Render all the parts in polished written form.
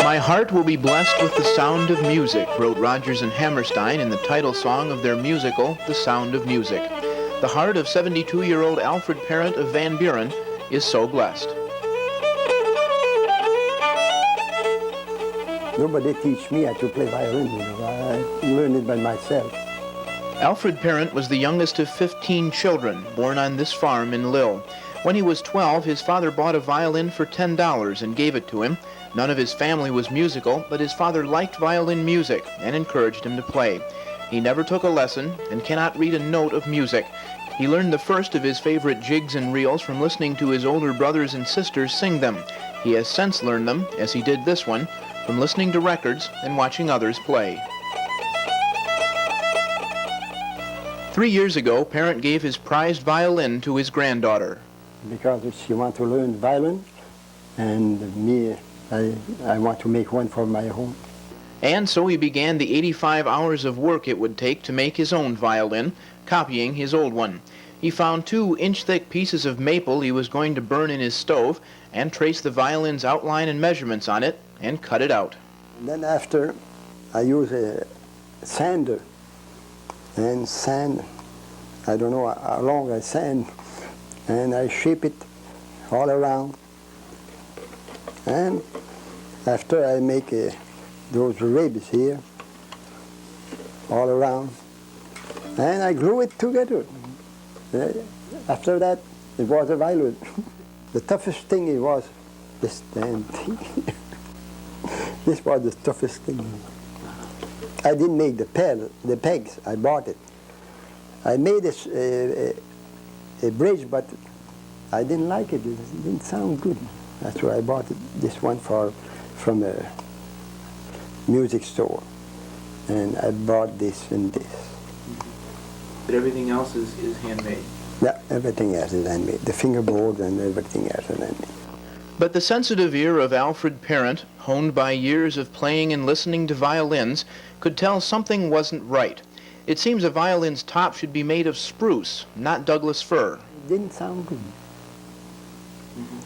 My heart will be blessed with the sound of music, wrote Rodgers and Hammerstein in the title song of their musical, The Sound of Music. The heart of 72-year-old Alfred Parent of Van Buren is so blessed. Nobody teach me how to play violin, you know. I learned it by myself. Alfred Parent was the youngest of 15 children born on this farm in Lille. When he was 12, his father bought a violin for $10 and gave it to him. None of his family was musical, but his father liked violin music and encouraged him to play. He never took a lesson and cannot read a note of music. He learned the first of his favorite jigs and reels from listening to his older brothers and sisters sing them. He has since learned them, as he did this one, from listening to records and watching others play. 3 years ago, Parent gave his prized violin to his granddaughter. Because she wants to learn violin, and me, I want to make one for my own. And so he began the 85 hours of work it would take to make his own violin, copying his old one. He found 2-inch-thick pieces of maple he was going to burn in his stove, and traced the violin's outline and measurements on it, and cut it out. And then after, I use a sander, and sand, I don't know how long I sand, and I shape it all around. And after I make those ribs here, all around, and I glue it together. After that, it was a violin. The toughest thing it was this damn thing. This was the toughest thing. I didn't make the pegs, I bought it. I made a bridge, but I didn't like it. It didn't sound good. That's why I bought this one from a music store. And I bought this and this. But everything else is handmade? Yeah, everything else is handmade. The fingerboard and everything else is handmade. But the sensitive ear of Alfred Parent, honed by years of playing and listening to violins, could tell something wasn't right. It seems a violin's top should be made of spruce, not Douglas fir. It didn't sound good.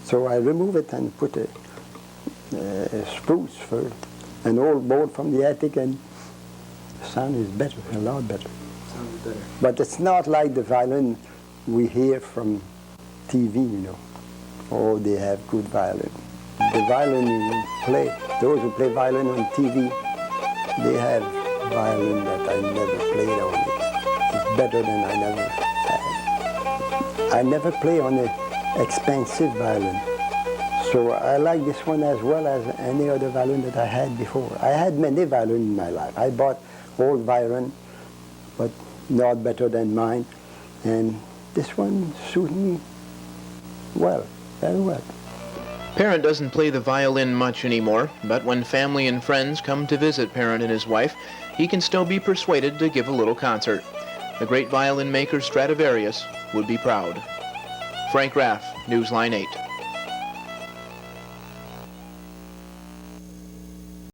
So I removed it and put a spruce fir, an old board from the attic, and the sound is better, a lot better. Sounds better. But it's not like the violin we hear from TV, you know. Oh, they have good violin. The violin you play, those who play violin on TV, they have violin that I never played on. It's better than I never had. I never play on an expensive violin. So I like this one as well as any other violin that I had before. I had many violins in my life. I bought old violin, but not better than mine. And this one suited me well, very well. Parent doesn't play the violin much anymore, but when family and friends come to visit Parent and his wife, he can still be persuaded to give a little concert. The great violin maker Stradivarius would be proud. Frank Raff, Newsline 8.